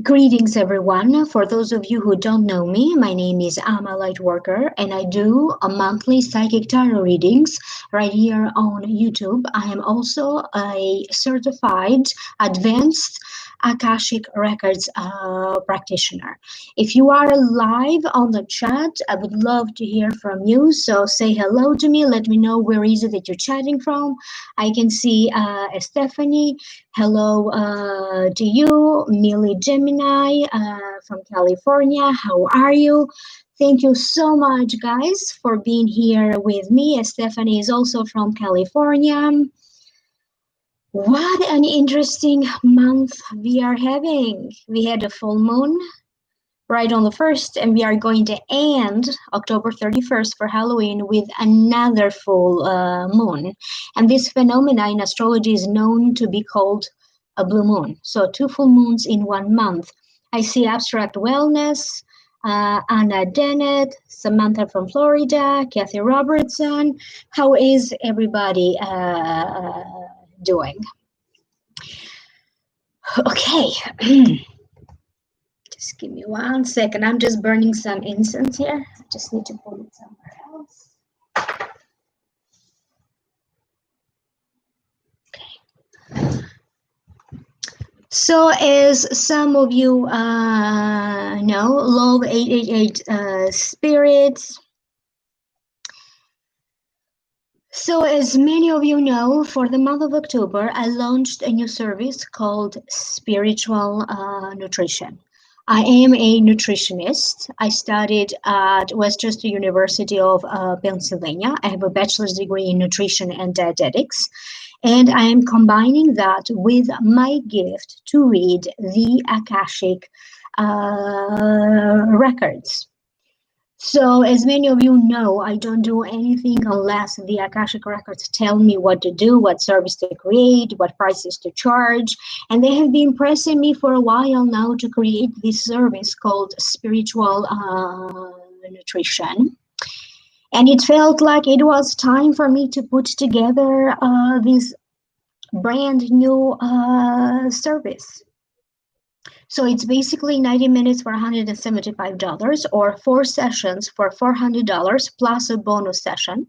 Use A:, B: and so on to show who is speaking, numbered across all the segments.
A: Greetings, everyone. For those of you who don't know me, my name is amalightworker, and I do a monthly psychic tarot readings right here on YouTube. I am also a certified advanced Akashic Records practitioner. If you are live on the chat, I would love to hear from you. So say hello to me. Let me know where is it that you're chatting from. I can see Stephanie. Hello to you, Millie Gemini from California. How are you? Thank you so much, guys, for being here with me. Stephanie is also from California. What an interesting month we are having. We had a full moon right on the 1st, and we are going to end October 31st for Halloween with another full moon. And this phenomena in astrology is known to be called a blue moon. So 2 full moons in 1 month. I see Abstract Wellness, Anna Dennett, Samantha from Florida, Kathy Robertson. How is everybody doing? Okay. Just give me 1 second. I'm just burning some incense here. I just need to put it somewhere else. Okay. So as some of you know, Love 888 Spirits. So as many of you know, for the month of October, I launched a new service called Spiritual Nutrition. I am a nutritionist. I studied at Westchester University of Pennsylvania. I have a bachelor's degree in nutrition and dietetics. And I am combining that with my gift to read the Akashic records. So as many of you know, I don't do anything unless the Akashic records tell me what to do, what service to create, what prices to charge. And they have been pressing me for a while now to create this service called Spiritual Nutrition. And it felt like it was time for me to put together this brand new service. So it's basically 90 minutes for $175 or 4 sessions for $400 plus a bonus session.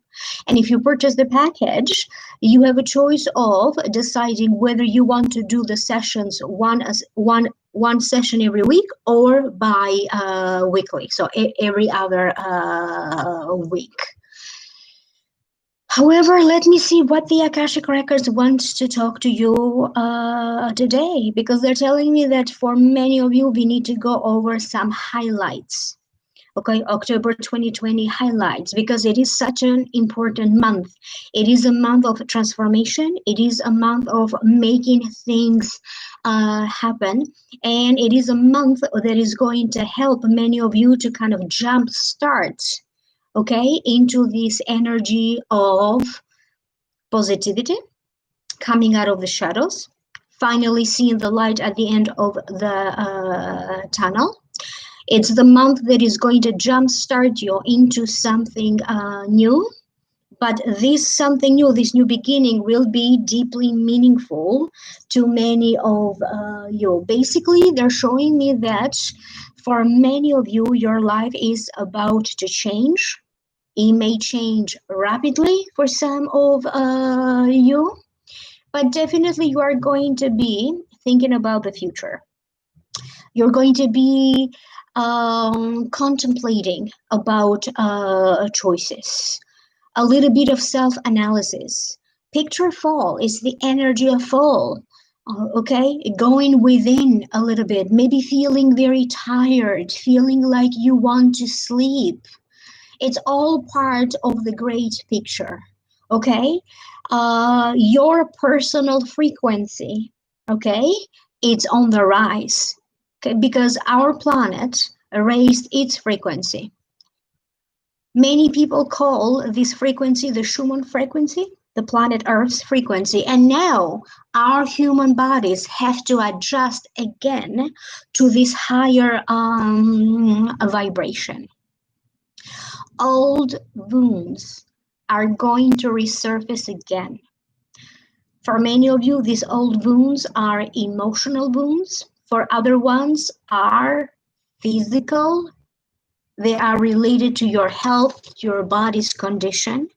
A: And if you purchase the package, you have a choice of deciding whether you want to do the sessions one session every week or weekly, so every other week. However, let me see what the Akashic Records want to talk to you today, because they're telling me that for many of you, we need to go over some highlights. Okay, October 2020 highlights, because it is such an important month. It is a month of transformation. It is a month of making things happen. And it is a month that is going to help many of you to kind of jumpstart, okay, into this energy of positivity, coming out of the shadows, finally seeing the light at the end of the tunnel. It's the month that is going to jumpstart you into something new. But this something new, this new beginning, will be deeply meaningful to many of you. Basically, they're showing me that for many of you, your life is about to change. It may change rapidly for some of you, but definitely you are going to be thinking about the future. You're going to be contemplating about choices, a little bit of self-analysis. Picture fall is the energy of fall. Okay, going within a little bit, maybe feeling very tired, feeling like you want to sleep. It's all part of the great picture, okay? Your personal frequency, okay, it's on the rise, okay? Because our planet raised its frequency. Many people call this frequency the Schumann frequency, the planet Earth's frequency, and now our human bodies have to adjust again to this higher vibration. Old wounds are going to resurface again. For many of you, these old wounds are emotional wounds, for other ones are physical. They are related to your health, your body's condition.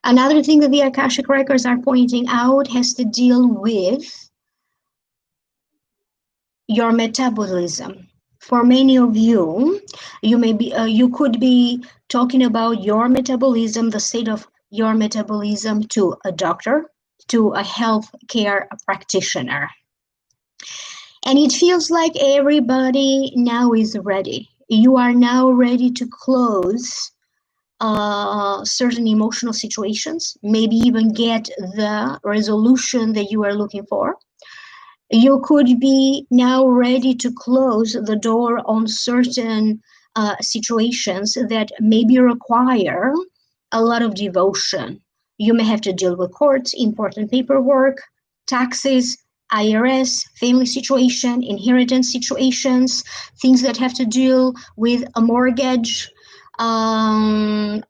A: Another thing that the Akashic records are pointing out has to deal with your metabolism. For many of you, you could be talking about your metabolism, the state of your metabolism, to a doctor, to a health care practitioner. And it feels like everybody now is ready. You are now ready to close certain emotional situations, maybe even get the resolution that you are looking for. You could be now ready to close the door on certain situations that maybe require a lot of devotion. You may have to deal with courts, important paperwork, taxes, IRS, family situation, inheritance situations, things that have to deal with a mortgage, a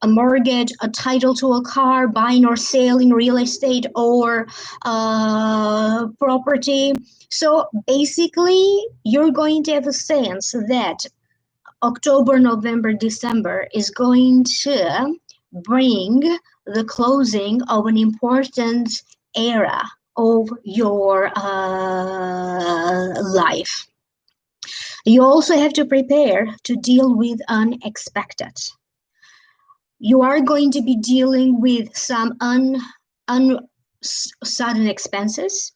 A: title to a car, buying or selling real estate or property. So basically, you're going to have a sense that October, November, December is going to bring the closing of an important era of your life. You also have to prepare to deal with unexpected. You are going to be dealing with some sudden expenses.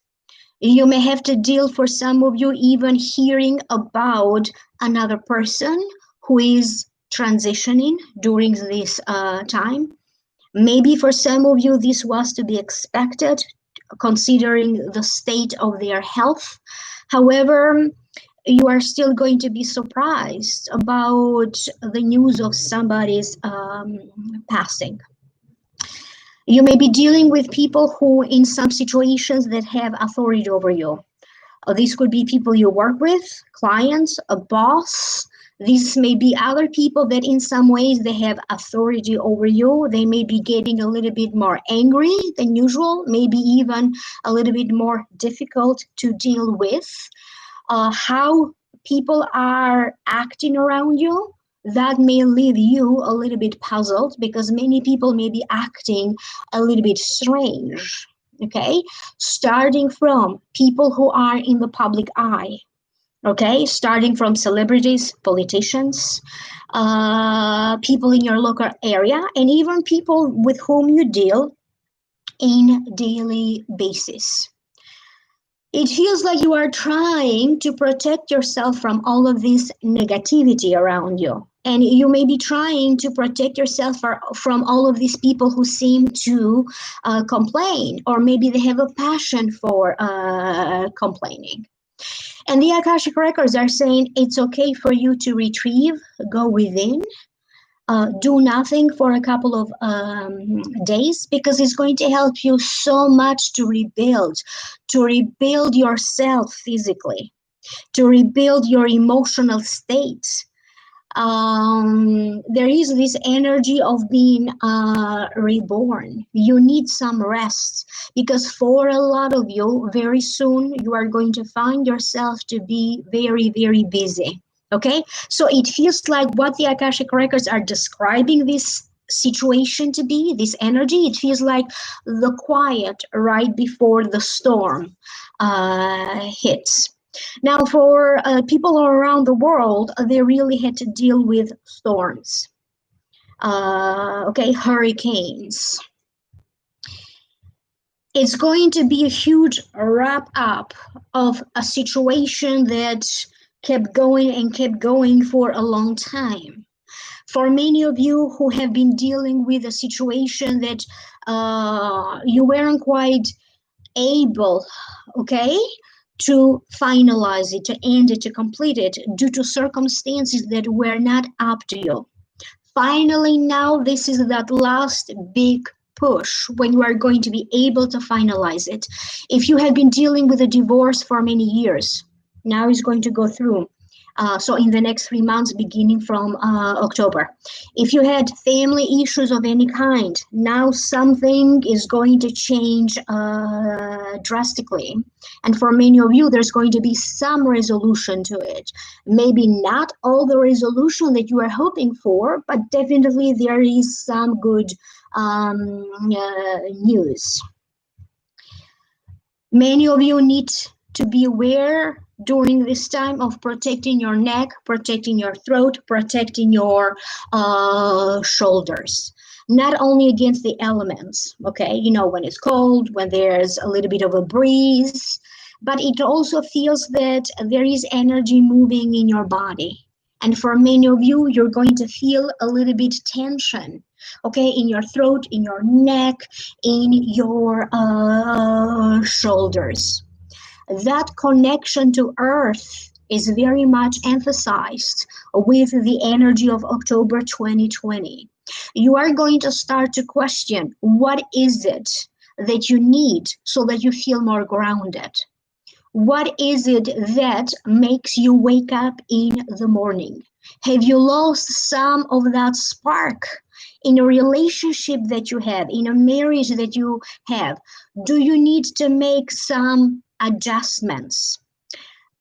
A: You may have to deal, for some of you, even hearing about another person who is transitioning during this time. Maybe for some of you, this was to be expected, considering the state of their health. However, you are still going to be surprised about the news of somebody's passing. You may be dealing with people who, in some situations, that have authority over you. These could be people you work with, clients, a boss. These may be other people that in some ways they have authority over you. They may be getting a little bit more angry than usual, maybe even a little bit more difficult to deal with. How people are acting around you, that may leave you a little bit puzzled, because many people may be acting a little bit strange. Okay, starting from people who are in the public eye, okay, starting from celebrities, politicians, people in your local area, and even people with whom you deal in daily basis. It feels like you are trying to protect yourself from all of this negativity around you. And you may be trying to protect yourself from all of these people who seem to complain, or maybe they have a passion for complaining. And the Akashic records are saying it's okay for you to retrieve, go within, do nothing for a couple of days, because it's going to help you so much to rebuild yourself physically, to rebuild your emotional state. There is this energy of being reborn. You need some rest, because for a lot of you, very soon you are going to find yourself to be very, very busy. Okay, so it feels like what the Akashic records are describing this situation to be, this energy, it feels like the quiet right before the storm hits. Now, for people around the world, they really had to deal with storms, okay, hurricanes. It's going to be a huge wrap up of a situation that kept going and kept going for a long time. For many of you who have been dealing with a situation that you weren't quite able, okay, to finalize it, to end it, to complete it, due to circumstances that were not up to you. Finally, now this is that last big push when you are going to be able to finalize it. If you have been dealing with a divorce for many years, now is going to go through. So in the next 3 months, beginning from October. If you had family issues of any kind, now something is going to change drastically. And for many of you, there's going to be some resolution to it. Maybe not all the resolution that you are hoping for, but definitely there is some good news. Many of you need to be aware during this time of protecting your neck, protecting your throat, protecting your shoulders. Not only against the elements, okay, you know, when it's cold, when there's a little bit of a breeze, but it also feels that there is energy moving in your body. And for many of you, you're going to feel a little bit tension, okay, in your throat, in your neck, in your shoulders. That connection to earth is very much emphasized with the energy of October 2020. You are going to start to question, what is it that you need so that you feel more grounded? What is it that makes you wake up in the morning? Have you lost some of that spark in a relationship that you have, in a marriage that you have? Do you need to make some adjustments?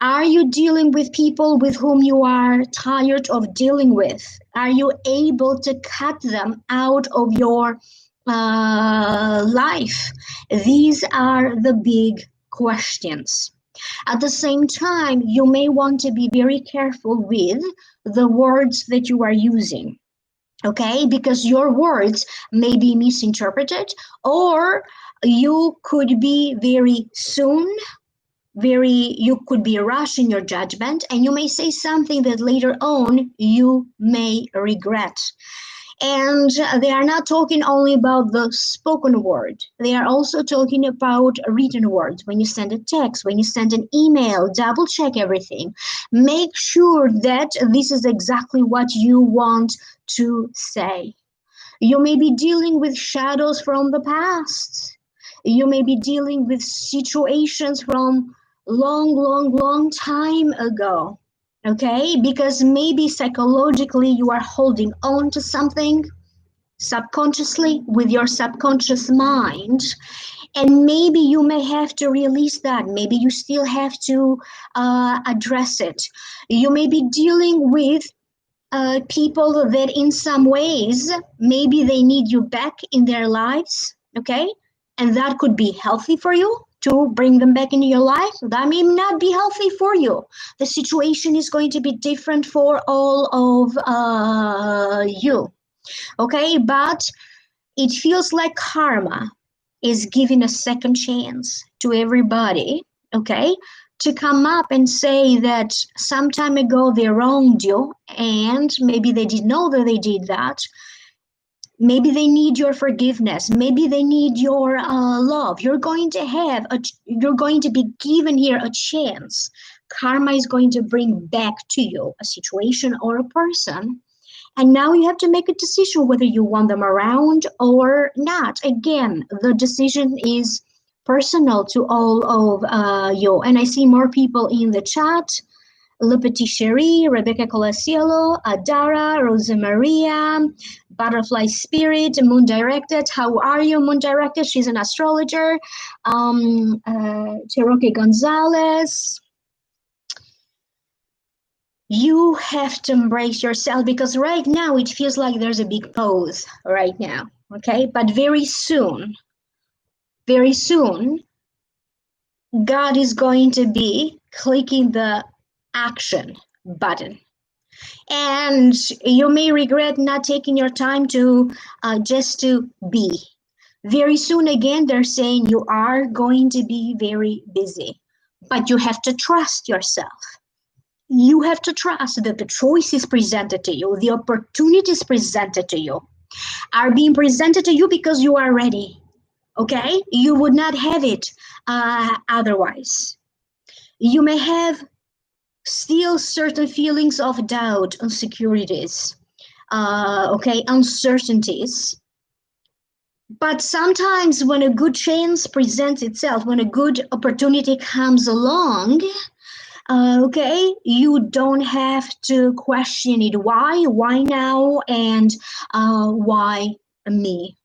A: Are you dealing with people with whom you are tired of dealing with? Are you able to cut them out of your life? These are the big questions. At the same time, you may want to be very careful with the words that you are using, okay? Because your words may be misinterpreted, or you could be you could be rash in your judgment, and you may say something that later on you may regret. And they are not talking only about the spoken word. They are also talking about written words. When you send a text, when you send an email, double check everything. Make sure that this is exactly what you want to say. You may be dealing with shadows from the past. You may be dealing with situations from long time ago. Okay, because maybe psychologically you are holding on to something subconsciously with your subconscious mind, and maybe you may have to release that. Maybe you still have to address it. You may be dealing with people that in some ways maybe they need you back in their lives, okay, and that could be healthy for you to bring them back into your life. That may not be healthy for you. The situation is going to be different for all of you, okay? But it feels like karma is giving a second chance to everybody, okay, to come up and say that some time ago they wronged you, and maybe they didn't know that they did that. Maybe they need your forgiveness. Maybe they need your love. You're going to be given here a chance. Karma is going to bring back to you a situation or a person. And now you have to make a decision whether you want them around or not. Again, the decision is personal to all of you. And I see more people in the chat. Le Petit Cherie, Rebecca Colasiello, Adara, Rosa Maria, Butterfly Spirit, Moon Directed. How are you, Moon Directed? She's an astrologer. Cherokee Gonzalez. You have to embrace yourself, because right now it feels like there's a big pause right now, okay? But very soon, God is going to be clicking the action button. And you may regret not taking your time to just to be. Very soon again, they're saying you are going to be very busy, but you have to trust yourself. You have to trust that the choices presented to you, the opportunities presented to you, are being presented to you because you are ready, okay? You would not have it otherwise. You may have still certain feelings of doubt, insecurities, okay, uncertainties. But sometimes when a good chance presents itself, when a good opportunity comes along, Okay, you don't have to question it. Why now, and why me?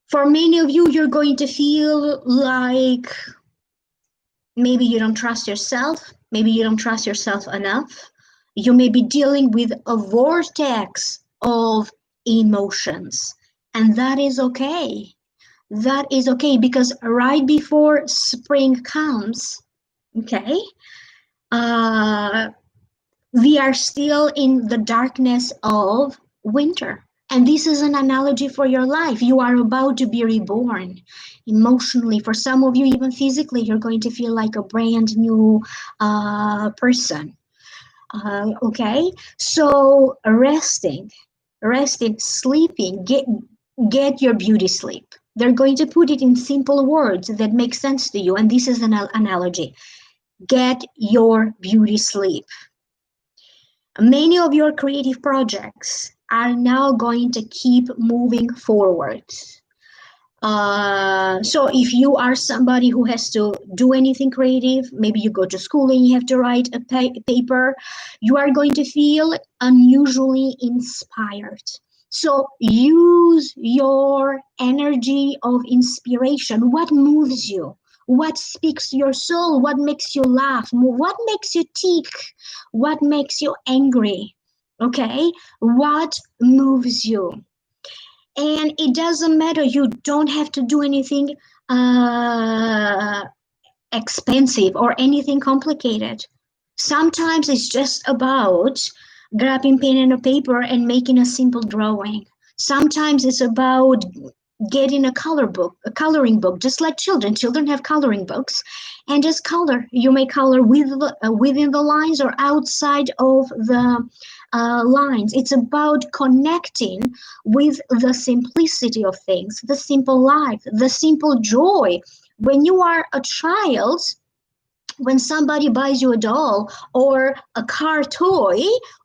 A: For many of you, you're going to feel like maybe you don't trust yourself, maybe you don't trust yourself enough. You may be dealing with a vortex of emotions, and that is okay. That is okay, because right before spring comes, okay, uh, we are still in the darkness of winter. And this is an analogy for your life. You are about to be reborn emotionally. For some of you, even physically, you're going to feel like a brand new person. Okay, so resting, sleeping, get your beauty sleep. They're going to put it in simple words that make sense to you, and this is an analogy. Get your beauty sleep. Many of your creative projects are now going to keep moving forward. So if you are somebody who has to do anything creative, maybe you go to school and you have to write a paper, you are going to feel unusually inspired. So use your energy of inspiration. What moves you? What speaks to your soul? What makes you laugh? What makes you tick? What makes you angry? Okay? What moves you? And it doesn't matter, you don't have to do anything uh, expensive or anything complicated. Sometimes it's just about grabbing pen and a paper and making a simple drawing. Sometimes it's about getting a coloring book, just like children have coloring books, and just color. You may color within the lines or outside of the lines. It's about connecting with the simplicity of things, the simple life, the simple joy. When you are a child, when somebody buys you a doll or a car toy,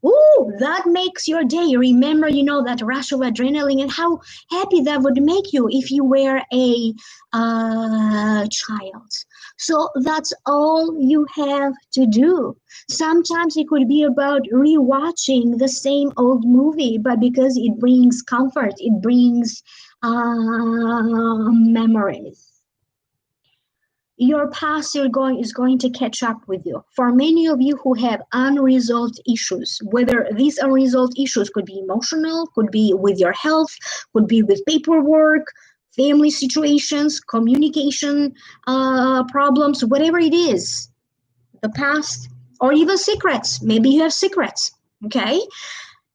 A: ooh, that makes your day. You remember, that rush of adrenaline and how happy that would make you if you were a child. So that's all you have to do. Sometimes it could be about rewatching the same old movie, but because it brings comfort, it brings memories. Your past is going to catch up with you. For many of you who have unresolved issues, whether these unresolved issues could be emotional, could be with your health, could be with paperwork, family situations, communication problems, whatever it is, the past, or even secrets. Maybe you have secrets, okay?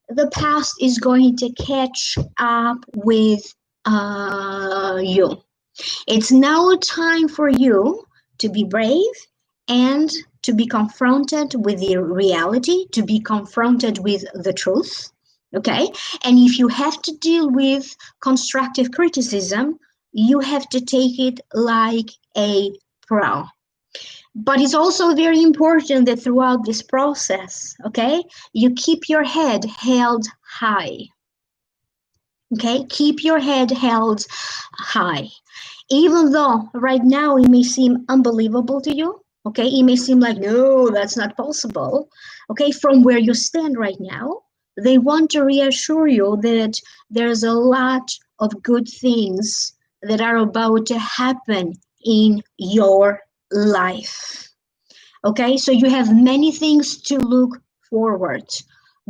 A: The past is going to catch up with you. It's now time for you to be brave and to be confronted with the reality, to be confronted with the truth. Okay? And if you have to deal with constructive criticism, you have to take it like a pro. But it's also very important that throughout this process, okay, you keep your head held high. Okay? Keep your head held high. Even though right now it may seem unbelievable to you, okay, it may seem like, no, that's not possible, okay, from where you stand right now, they want to reassure you that there's a lot of good things that are about to happen in your life. Okay, so you have many things to look forward.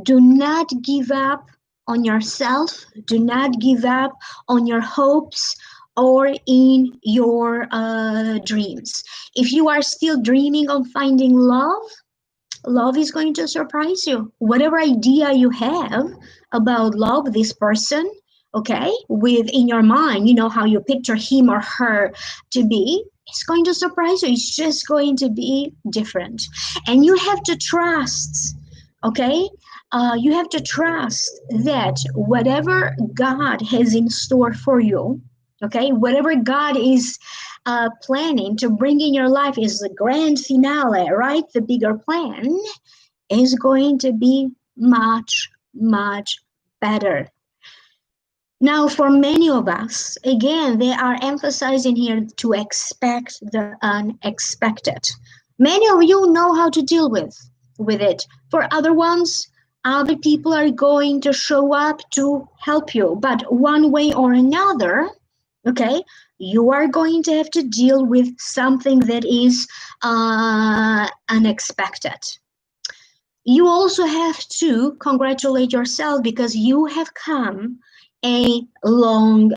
A: Do not give up on yourself. Do not give up on your hopes or in your dreams. If you are still dreaming of finding love, love is going to surprise you. Whatever idea you have about love, this person, okay, within your mind, how you picture him or her to be, it's going to surprise you. It's just going to be different. And you have to trust, okay? You have to trust that whatever God has in store for you, okay, whatever God is planning to bring in your life is the grand finale, right? The bigger plan is going to be much, much better. Now, for many of us, again, they are emphasizing here to expect the unexpected. Many of you know how to deal with it. For other ones, other people are going to show up to help you. But one way or another, okay, you are going to have to deal with something that is unexpected. You also have to congratulate yourself because you have come a long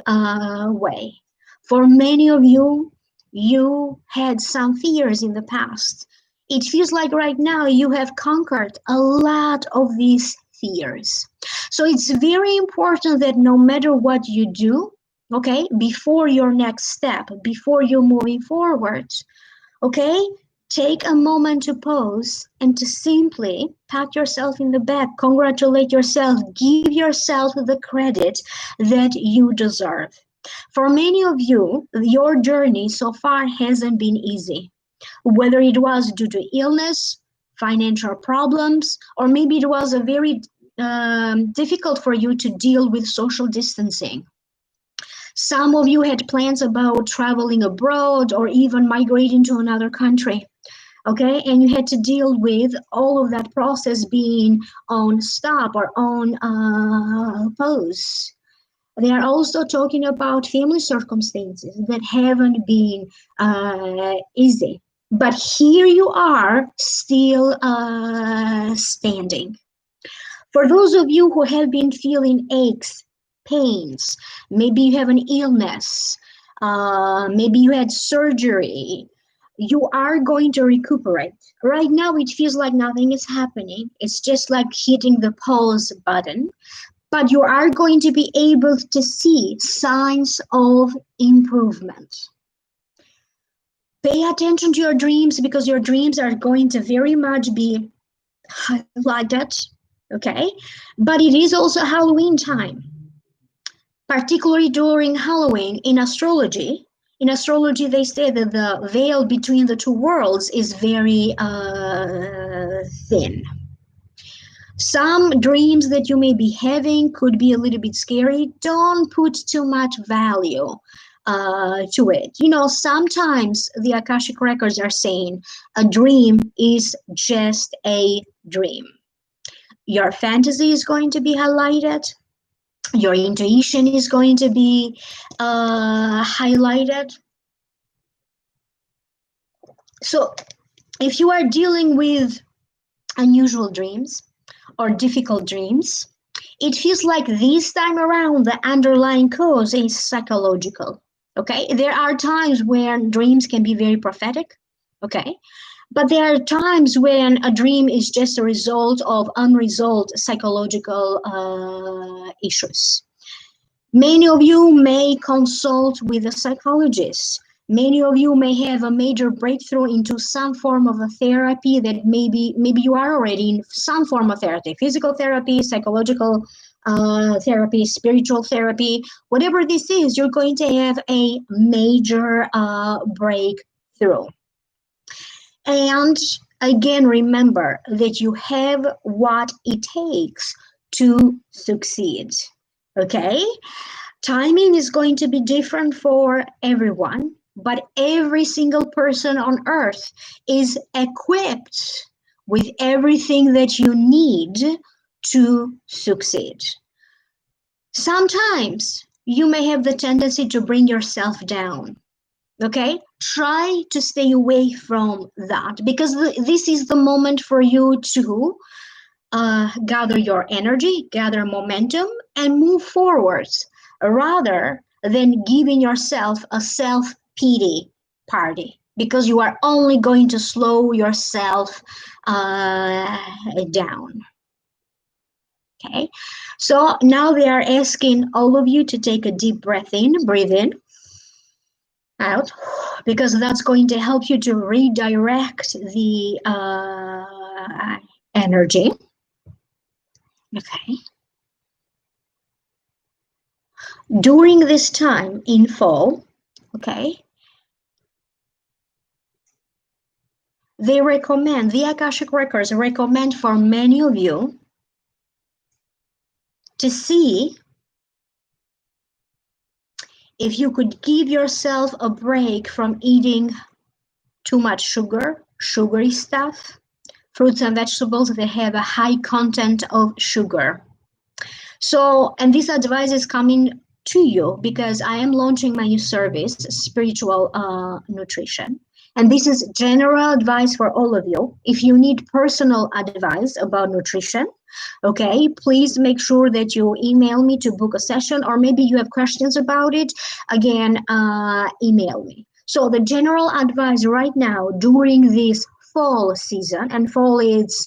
A: way. For many of you, you had some fears in the past. It feels like right now you have conquered a lot of these fears. So it's very important that no matter what you do, okay, before your next step, before you're moving forward, okay, take a moment to pause and to simply pat yourself in the back, congratulate yourself, give yourself the credit that you deserve. For many of you, your journey so far hasn't been easy, whether it was due to illness, financial problems, or maybe it was a very difficult for you to deal with social distancing. Some of you had plans about traveling abroad or even migrating to another country. Okay, and you had to deal with all of that process being on stop or on pause. They are also talking about family circumstances that haven't been easy. But here you are still standing. For those of you who have been feeling aches, pains, maybe you have an illness, maybe you had surgery, you are going to recuperate. Right now, it feels like nothing is happening. It's just like hitting the pause button, but you are going to be able to see signs of improvement. Pay attention to your dreams because your dreams are going to very much be highlighted, okay? But it is also Halloween time, particularly during Halloween in astrology. In astrology, they say that the veil between the two worlds is very thin. Some dreams that you may be having could be a little bit scary. Don't put too much value to it. You know, sometimes the Akashic records are saying a dream is just a dream. Your fantasy is going to be highlighted. Your intuition is going to be highlighted. So if you are dealing with unusual dreams or difficult dreams, it feels like this time around the underlying cause is psychological. Okay, there are times when dreams can be very prophetic. Okay, but there are times when a dream is just a result of unresolved psychological issues. Many of you may consult with a psychologist. Many of you may have a major breakthrough into some form of a therapy that maybe you are already in some form of therapy, physical therapy, psychological therapy, spiritual therapy, whatever this is, you're going to have a major breakthrough. And again, remember that you have what it takes to succeed. Okay? Timing is going to be different for everyone, but every single person on earth is equipped with everything that you need to succeed. Sometimes you may have the tendency to bring yourself down. Okay, try to stay away from that because this is the moment for you to gather your energy, gather momentum, and move forward rather than giving yourself a self-pity party because you are only going to slow yourself down. Okay, so now they are asking all of you to take a deep breath in, breathe in, out, because that's going to help you to redirect the energy. Okay. During this time in fall, okay, they recommend, the Akashic Records recommend for many of you to see if you could give yourself a break from eating too much sugar, sugary stuff, fruits and vegetables that have a high content of sugar. So, and this advice is coming to you because I am launching my new service, Spiritual Nutrition. And this is general advice for all of you. If you need personal advice about nutrition, okay, please make sure that you email me to book a session, or maybe you have questions about it. Again, email me. So the general advice right now during this fall season, and fall is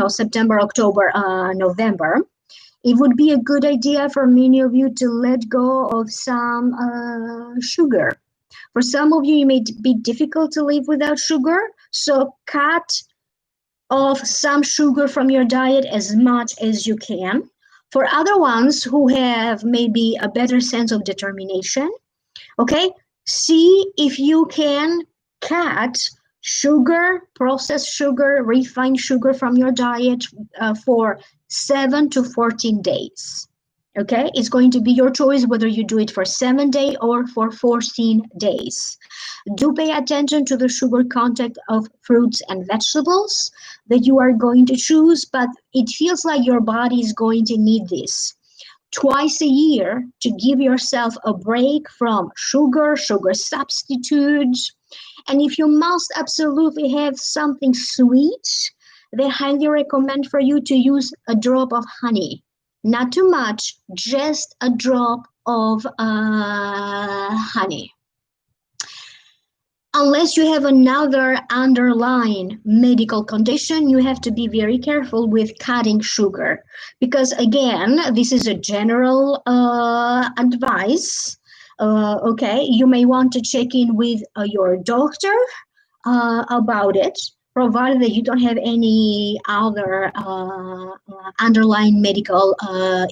A: September, October, November, it would be a good idea for many of you to let go of some sugar. For some of you, it may be difficult to live without sugar, so cut off some sugar from your diet as much as you can. For other ones who have maybe a better sense of determination, okay, see if you can cut sugar, processed sugar, refined sugar from your diet for 7 to 14 days. Okay, it's going to be your choice whether you do it for 7 days or for 14 days. Do pay attention to the sugar content of fruits and vegetables that you are going to choose, but it feels like your body is going to need this twice a year to give yourself a break from sugar, sugar substitutes. And if you must absolutely have something sweet, they highly recommend for you to use a drop of honey. Not too much, just a drop of honey. Unless you have another underlying medical condition, you have to be very careful with cutting sugar. Because again, this is a general advice. Okay, you may want to check in with your doctor about it, provided that you don't have any other underlying medical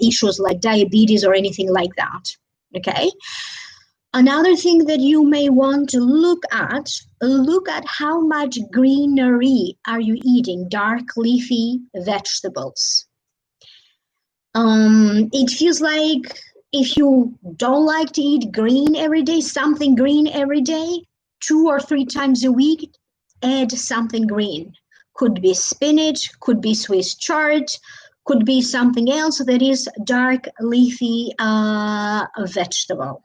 A: issues like diabetes or anything like that. Okay. Another thing that you may want to look at how much greenery are you eating, dark leafy vegetables. It feels like if you don't like to eat green every day, something green every day, 2 or 3 times a week, add something green. Could be spinach, could be Swiss chard, could be something else that is dark leafy vegetable.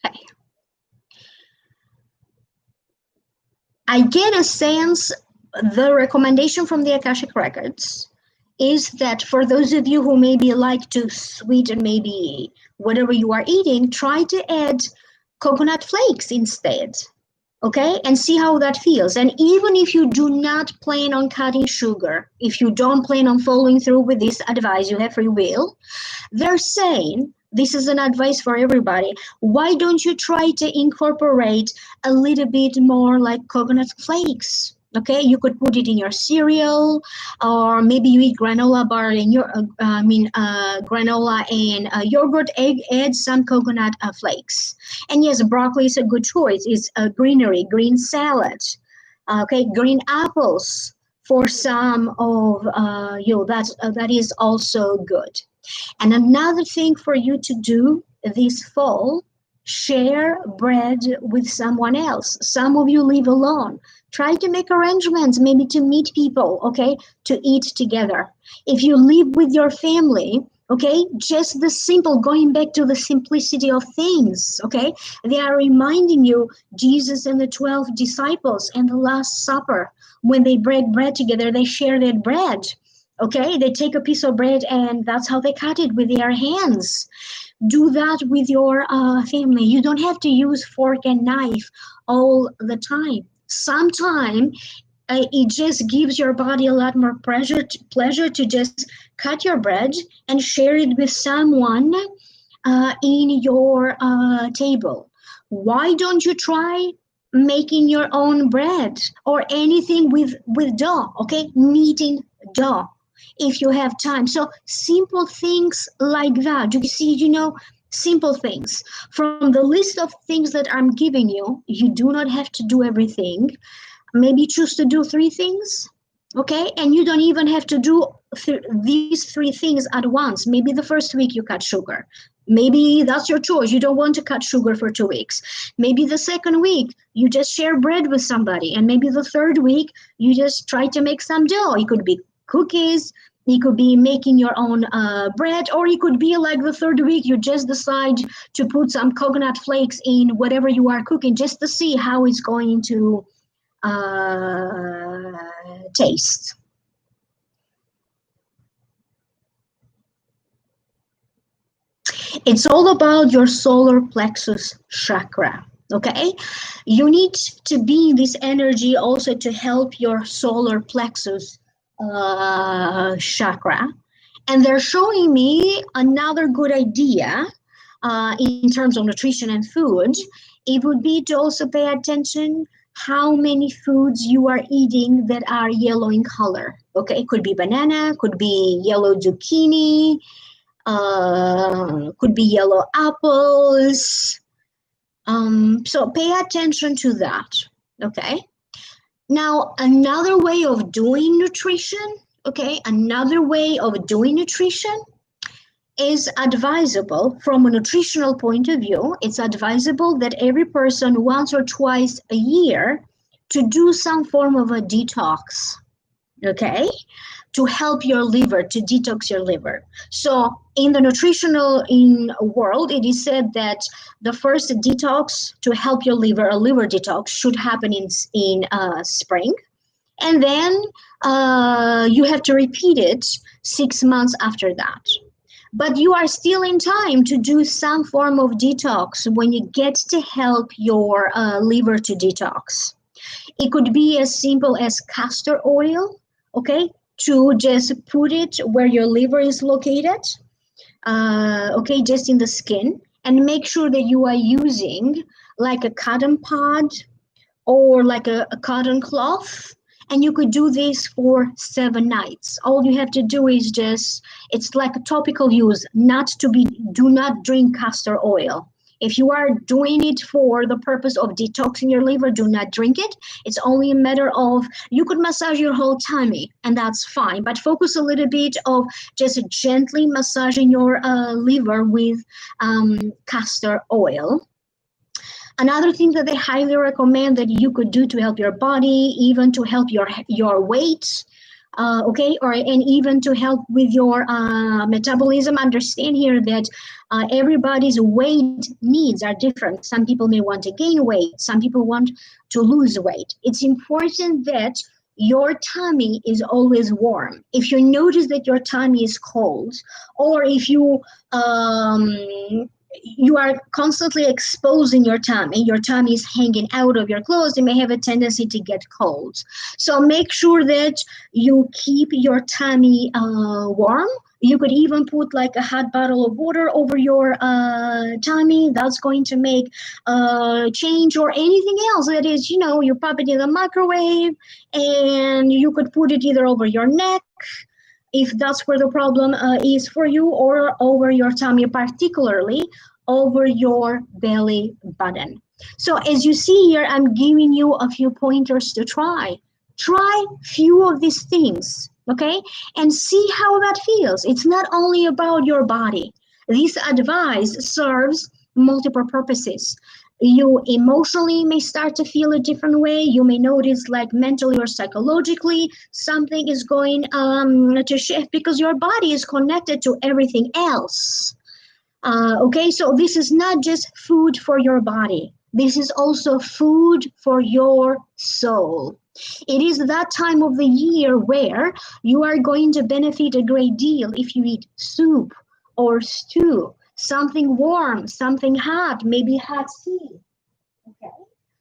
A: Okay. I get a sense the recommendation from the Akashic Records is that for those of you who maybe like to sweeten maybe whatever you are eating, try to add coconut flakes instead, okay? And see how that feels. And even if you do not plan on cutting sugar, if you don't plan on following through with this advice, you have free will, they're saying, this is an advice for everybody, why don't you try to incorporate a little bit more like coconut flakes? Okay, you could put it in your cereal, or maybe you eat granola bar in your, granola and yogurt, egg, add some coconut flakes. And yes, broccoli is a good choice. It's a greenery, green salad, okay, green apples for some of that is also good. And another thing for you to do this fall, share bread with someone else. Some of you live alone. Try to make arrangements, maybe to meet people, okay, to eat together. If you live with your family, okay, just the simple, going back to the simplicity of things, okay, they are reminding you Jesus and the 12 disciples and the Last Supper. When they break bread together, they share that bread. Okay, they take a piece of bread and that's how they cut it, with their hands. Do that with your family. You don't have to use fork and knife all the time. Sometimes it just gives your body a lot more pleasure to just cut your bread and share it with someone in your table. Why don't you try making your own bread or anything with dough, okay? Kneading dough if you have time. So simple things like that. Do you see, simple things. From the list of things that I'm giving you, you do not have to do everything. Maybe choose to do 3 things. Okay, and you don't even have to do these three things at once. Maybe the first week you cut sugar. Maybe that's your choice. You don't want to cut sugar for 2 weeks. Maybe the second week you just share bread with somebody. And maybe the third week you just try to make some dough. It could be cookies, it could be making your own bread, or it could be like the third week you just decide to put some coconut flakes in whatever you are cooking just to see how it's going to taste. It's all about your solar plexus chakra. Okay, you need to be in this energy also to help your solar plexus chakra. And they're showing me another good idea in terms of nutrition and food. It would be to also pay attention how many foods you are eating that are yellow in color. Okay, it could be banana, could be yellow zucchini, could be yellow apples. So pay attention to that. Okay. Now, another way of doing nutrition, is advisable from a nutritional point of view. It's advisable that every person once or twice a year to do some form of a detox. Okay, to help your liver, to detox your liver. So in the nutritional world, it is said that the first detox to help your liver, a liver detox, should happen in spring. And then you have to repeat it 6 months after that. But you are still in time to do some form of detox when you get to help your liver to detox. It could be as simple as castor oil, okay, to just put it where your liver is located, okay, just in the skin, and make sure that you are using like a cotton pod or like a cotton cloth. And you could do this for 7 nights. All you have to do is it's like a topical use, do not drink castor oil. If you are doing it for the purpose of detoxing your liver, do not drink it. It's only a matter of, you could massage your whole tummy, and that's fine. But focus a little bit of just gently massaging your liver with castor oil. Another thing that they highly recommend that you could do to help your body, even to help your weight, okay, and even to help with your metabolism. Understand here that everybody's weight needs are different. Some people may want to gain weight. Some people want to lose weight. It's important that your tummy is always warm. If you notice that your tummy is cold, or if you are constantly exposing your tummy is hanging out of your clothes, you may have a tendency to get cold. So make sure that you keep your tummy warm. You could even put like a hot bottle of water over your tummy. That's going to make change, or anything else that is, you pop it in the microwave, and you could put it either over your neck, if that's where the problem is for you, or over your tummy, particularly over your belly button. So as you see here, I'm giving you a few pointers to try. Try few of these things, okay? And see how that feels. It's not only about your body. This advice serves multiple purposes. You emotionally may start to feel a different way. You may notice, like mentally or psychologically, something is going to shift, because your body is connected to everything else. Okay, so this is not just food for your body. This is also food for your soul. It is that time of the year where you are going to benefit a great deal if you eat soup or stew, something warm, something hot, maybe hot tea. Okay.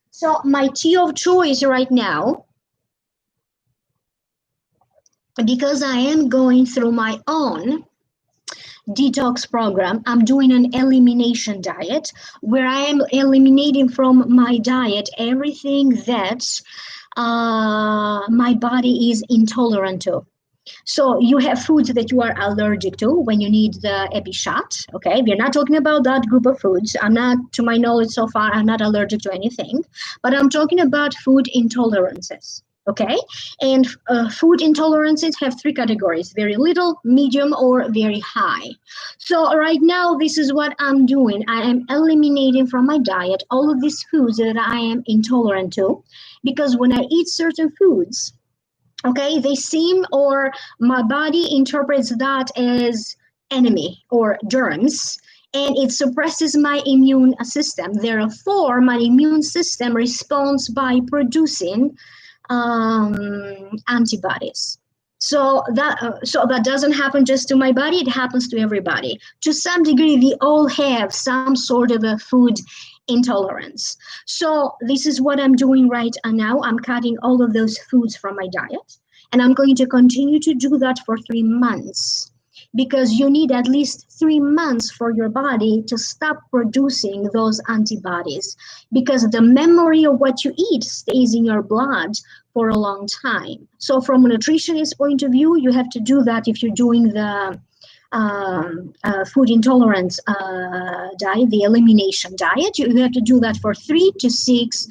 A: So my tea of choice right now, because I am going through my own detox program, I'm doing an elimination diet where I am eliminating from my diet everything that my body is intolerant to. So you have foods that you are allergic to when you need the epi shot. Okay, we're not talking about that group of foods. I'm not, to my knowledge so far, I'm not allergic to anything, but I'm talking about food intolerances. Okay, and food intolerances have three categories: very little, medium, or very high. So right now, this is what I'm doing. I am eliminating from my diet all of these foods that I am intolerant to, because when I eat certain foods, okay, they seem, or my body interprets that as enemy or germs, and it suppresses my immune system. Therefore, my immune system responds by producing antibodies. So that doesn't happen just to my body, it happens to everybody. To some degree, we all have some sort of a food intolerance. So this is what I'm doing right now. I'm cutting all of those foods from my diet, and I'm going to continue to do that for 3 months, because you need at least 3 months for your body to stop producing those antibodies, because the memory of what you eat stays in your blood for a long time. So from a nutritionist point of view, you have to do that if you're doing the food intolerance diet, the elimination diet. You have to do that for 3 to 6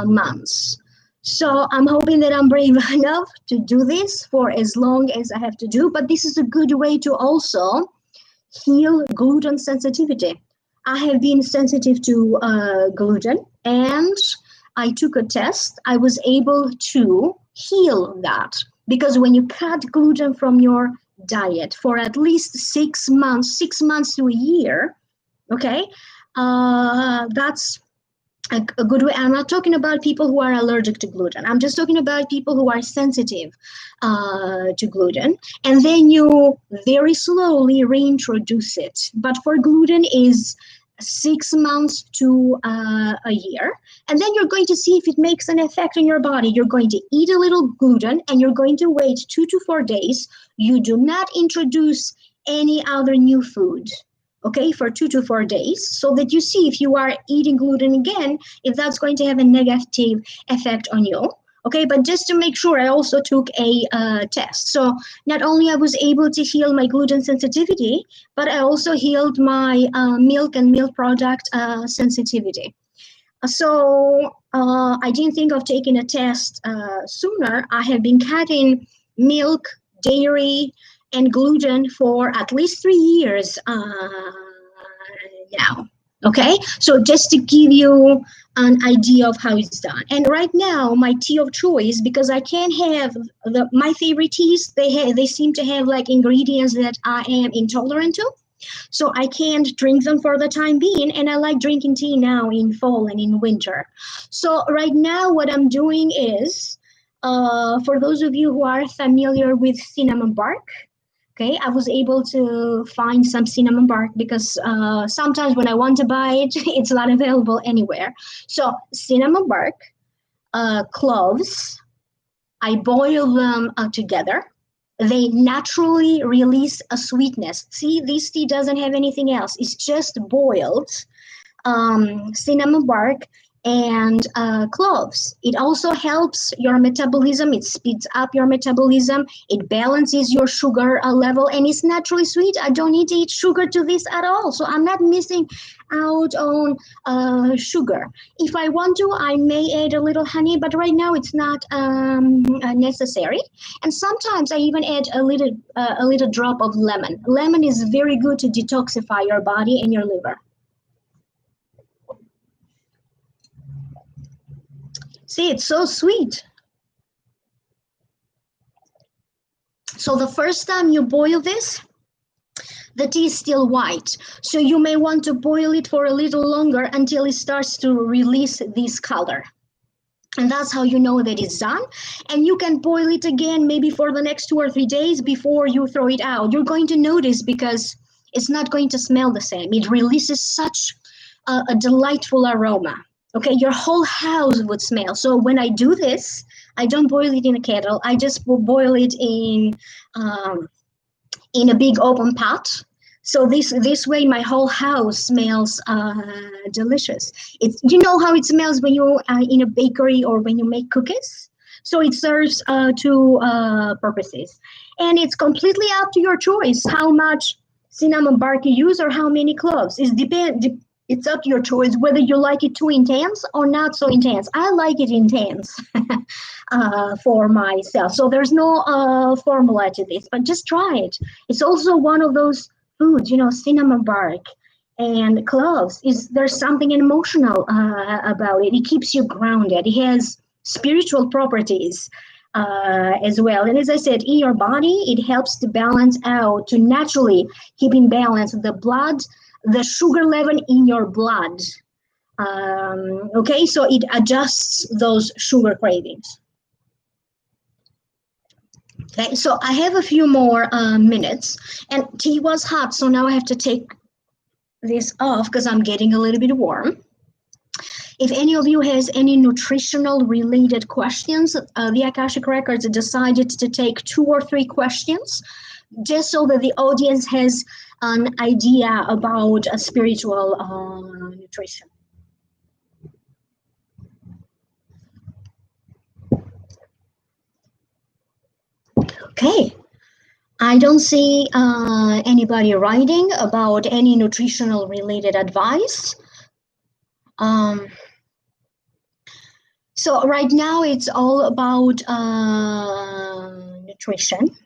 A: months. So I'm hoping that I'm brave enough to do this for as long as I have to do. But this is a good way to also heal gluten sensitivity. I have been sensitive to gluten, and I took a test. I was able to heal that, because when you cut gluten from your diet for at least 6 months, 6 months to a year, okay, that's a good way. I'm not talking about people who are allergic to gluten. I'm just talking about people who are sensitive to gluten. And then you very slowly reintroduce it. But for gluten is 6 months to a year. And then you're going to see if it makes an effect on your body. You're going to eat a little gluten, and you're going to wait 2 to 4 days. You do not introduce any other new food, okay, for 2 to 4 days, so that you see if you are eating gluten again, if that's going to have a negative effect on you. Okay, but just to make sure, I also took a test. So not only I was able to heal my gluten sensitivity, but I also healed my milk and milk product sensitivity. So I didn't think of taking a test sooner. I have been cutting milk, dairy, and gluten for at least 3 years now. Okay, so just to give you an idea of how it's done. And right now, my tea of choice, because I can't have my favorite teas, they seem to have like ingredients that I am intolerant to. So I can't drink them for the time being, and I like drinking tea now in fall and in winter. So right now what I'm doing is, for those of you who are familiar with cinnamon bark, okay, I was able to find some cinnamon bark, because sometimes when I want to buy it, it's not available anywhere. So cinnamon bark, cloves, I boil them together. They naturally release a sweetness. See, this tea doesn't have anything else. It's just boiled cinnamon bark and cloves. It also helps your metabolism. It speeds up your metabolism. It balances your sugar level, and it's naturally sweet. I don't need to eat sugar to this at all. So I'm not missing out on sugar. If I want to, I may add a little honey, but right now it's not necessary. And sometimes I even add a little drop of lemon. Lemon is very good to detoxify your body and your liver. See, it's so sweet. So the first time you boil this, the tea is still white. So you may want to boil it for a little longer until it starts to release this color. And that's how you know that it's done. And you can boil it again maybe for the next 2 or 3 days before you throw it out. You're going to notice, because it's not going to smell the same. It releases such a delightful aroma. Okay, your whole house would smell. So when I do this, I don't boil it in a kettle. I just boil it in a big open pot. So this way, my whole house smells delicious. It's, you know how it smells when you're in a bakery or when you make cookies. So it serves two purposes, and it's completely up to your choice how much cinnamon bark you use or how many cloves. It It's up to your choice whether you like it too intense or not so intense. I like it intense for myself. So there's no formula to this, but just try it. It's also one of those foods, cinnamon bark and cloves. Is there's something emotional about it? It keeps you grounded. It has spiritual properties as well. And as I said, in your body, it helps to balance out, to naturally keep in balance the sugar level in your blood. Okay, so it adjusts those sugar cravings. Okay, so I have a few more minutes, and tea was hot, so now I have to take this off because I'm getting a little bit warm. If any of you has any nutritional related questions, the Akashic Records decided to take 2 or 3 questions just so that the audience has an idea about a spiritual nutrition. Okay, I don't see anybody writing about any nutritional related advice. So right now it's all about nutrition.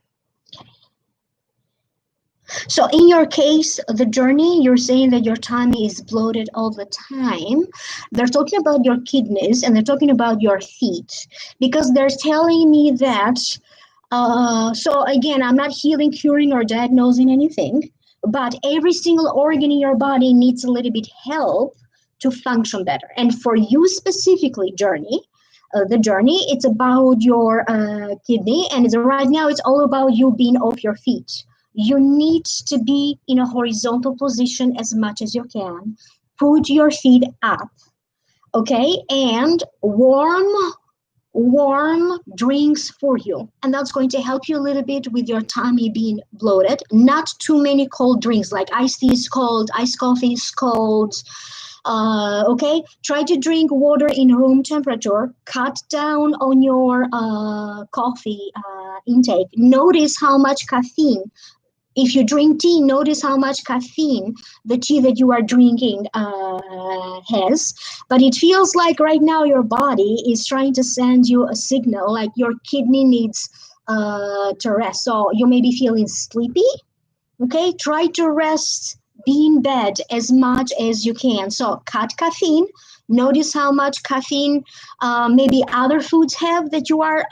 A: So in your case, the journey, you're saying that your tummy is bloated all the time. They're talking about your kidneys and they're talking about your feet because they're telling me that, so again, I'm not healing, curing, or diagnosing anything, but every single organ in your body needs a little bit help to function better. And for you specifically, the journey, it's about your kidney, and right now it's all about you being off your feet. You need to be in a horizontal position as much as you can. Put your feet up, okay? And warm drinks for you. And that's going to help you a little bit with your tummy being bloated. Not too many cold drinks, like iced tea is cold, iced coffee is cold. Okay, try to drink water in room temperature. Cut down on your coffee intake. Notice how much caffeine. If you drink tea, notice how much caffeine the tea that you are drinking has. But it feels like right now your body is trying to send you a signal, like your kidney needs to rest. So you may be feeling sleepy. Okay, try to rest, be in bed as much as you can. So cut caffeine. Notice how much caffeine maybe other foods have that you are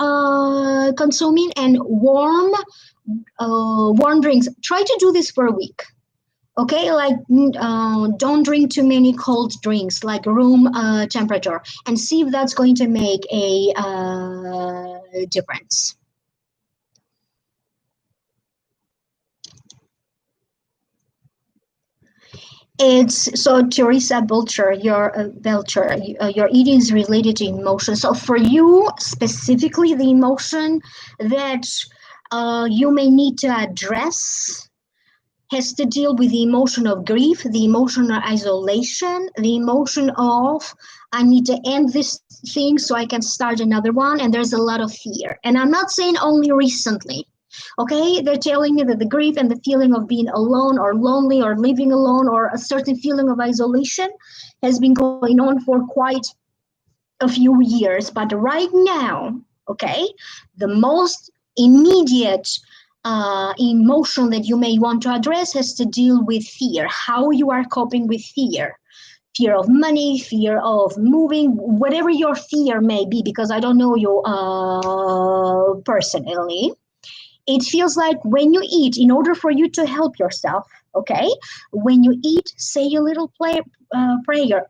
A: consuming, and warm drinks. Try to do this for a week. Okay, like don't drink too many cold drinks, like room temperature, and see if that's going to make a difference. It's so Teresa Belcher, your eating is related to emotion. So for you specifically, the emotion that you may need to address has to deal with the emotion of grief, the emotion of isolation, the emotion of I need to end this thing so I can start another one. And there's a lot of fear. And I'm not saying only recently. Okay, they're telling me that the grief and the feeling of being alone or lonely or living alone or a certain feeling of isolation has been going on for quite a few years. But right now, okay, the most immediate emotion that you may want to address has to deal with fear, how you are coping with fear. Fear of money, fear of moving, whatever your fear may be, because I don't know you personally. It feels like when you eat, in order for you to help yourself, okay, when you eat, say a little prayer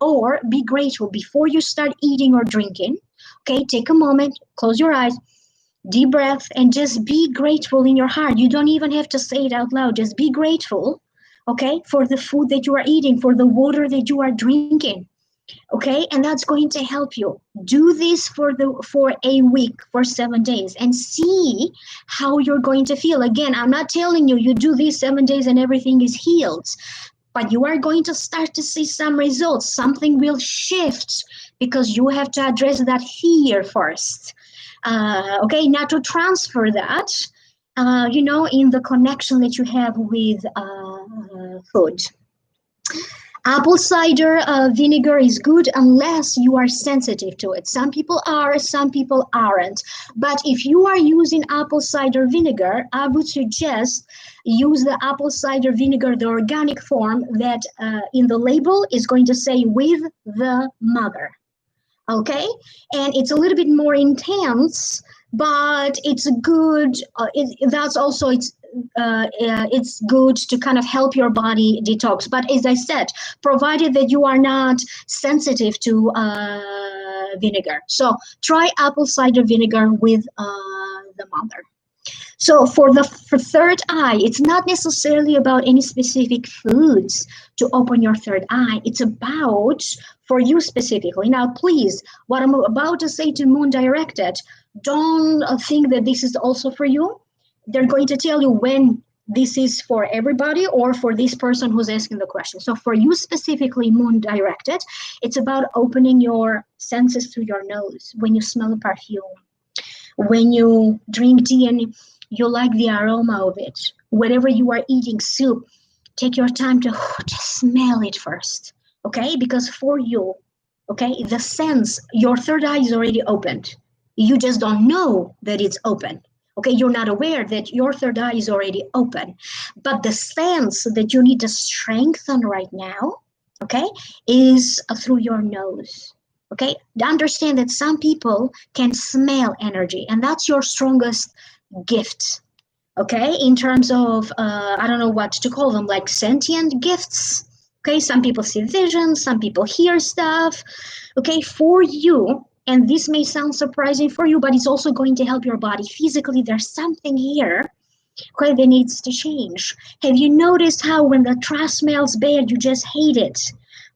A: or be grateful before you start eating or drinking. Okay, take a moment, close your eyes, deep breath, and just be grateful in your heart. You don't even have to say it out loud. Just be grateful, okay, for the food that you are eating, for the water that you are drinking. Okay, and that's going to help you. Do this for a week, for 7 days, and see how you're going to feel. Again, I'm not telling you do these 7 days and everything is healed, but you are going to start to see some results. Something will shift because you have to address that fear first. Okay, now to transfer that, in the connection that you have with food. Apple cider vinegar is good unless you are sensitive to it. Some people are, some people aren't. But if you are using apple cider vinegar, I would suggest use the apple cider vinegar, the organic form that in the label is going to say with the mother. Okay, and it's a little bit more intense, but it's good. That's also it's good to kind of help your body detox. But as I said, provided that you are not sensitive to vinegar, so try apple cider vinegar with the mother. So for third eye, it's not necessarily about any specific foods to open your third eye. It's about for you specifically. Now, please, what I'm about to say to Moon Directed, don't think that this is also for you. They're going to tell you when this is for everybody or for this person who's asking the question. So for you specifically, Moon Directed, it's about opening your senses through your nose when you smell a perfume, when you drink tea and you like the aroma of it. Whenever you are eating soup, take your time to just smell it first, okay? Because for you, okay, the sense, your third eye is already opened. You just don't know that it's open. Okay, you're not aware that your third eye is already open. But the sense that you need to strengthen right now, okay, is through your nose. Okay, understand that some people can smell energy, and that's your strongest gift. Okay, in terms of I don't know what to call them, like sentient gifts. Okay, some people see visions, some people hear stuff. Okay, for you, and this may sound surprising for you, but it's also going to help your body physically. There's something here, okay, that needs to change. Have you noticed how when the trash smells bad, you just hate it?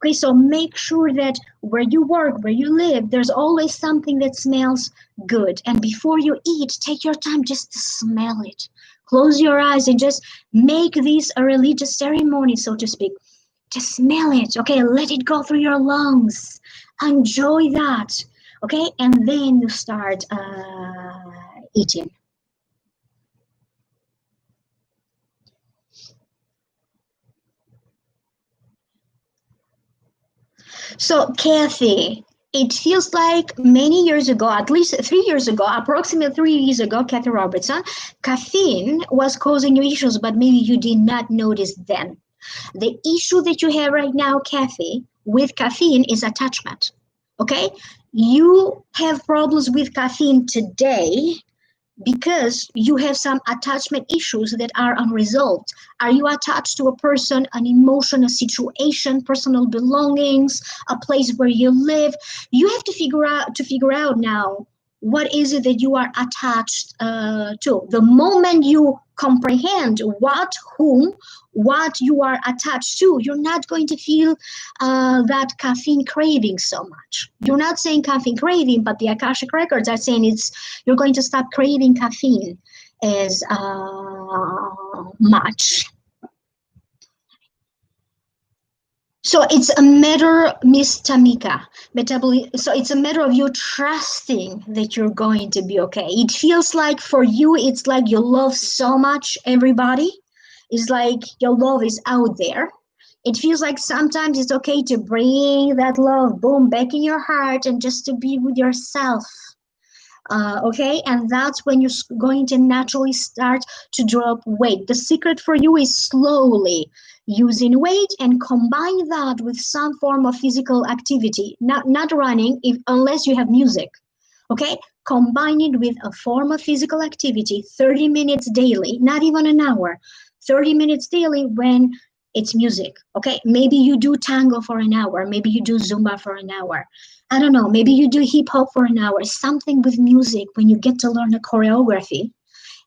A: Okay, so make sure that where you work, where you live, there's always something that smells good. And before you eat, take your time just to smell it. Close your eyes and just make this a religious ceremony, so to speak. Just smell it, okay? Let it go through your lungs. Enjoy that, okay? And then you start eating. So, Kathy, it feels like many years ago, at least 3 years ago, approximately 3 years ago, Kathy Robertson, caffeine was causing you issues, but maybe you did not notice then. The issue that you have right now, Kathy, with caffeine is attachment. Okay? You have problems with caffeine today because you have some attachment issues that are unresolved. Are you attached to a person, an emotion, a situation, personal belongings, a place where you live? You have to figure out now what is it that you are attached to. The moment you comprehend what, whom, what you are attached to, you're not going to feel that caffeine craving so much. You're not saying caffeine craving, but the Akashic records are saying you're going to stop craving caffeine as much. So it's a matter, Miss Tamika, so it's a matter of you trusting that you're going to be okay. It feels like for you, it's like you love so much everybody. It's like your love is out there. It feels like sometimes it's okay to bring that love, boom, back in your heart and just to be with yourself. Okay, and that's when you're going to naturally start to drop weight. The secret for you is slowly using weight and combine that with some form of physical activity, not running unless you have music. Okay, combine it with a form of physical activity, 30 minutes daily, not even an hour, 30 minutes daily when it's music. Okay, maybe you do tango for an hour, maybe you do Zumba for an hour. I don't know, maybe you do hip hop for an hour, something with music when you get to learn a choreography.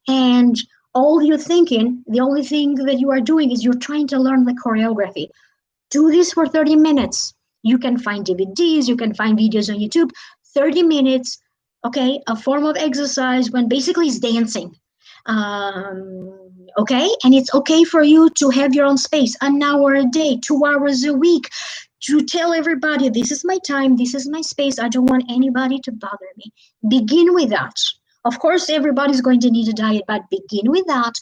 A: And all you're thinking, the only thing that you are doing is you're trying to learn the choreography. Do this for 30 minutes. You can find DVDs, you can find videos on YouTube. 30 minutes, okay, a form of exercise when basically it's dancing. Okay, and it's okay for you to have your own space, an hour a day, 2 hours a week, to tell everybody, this is my time, this is my space, I don't want anybody to bother me. Begin with that. Of course, everybody's going to need a diet, but begin with that.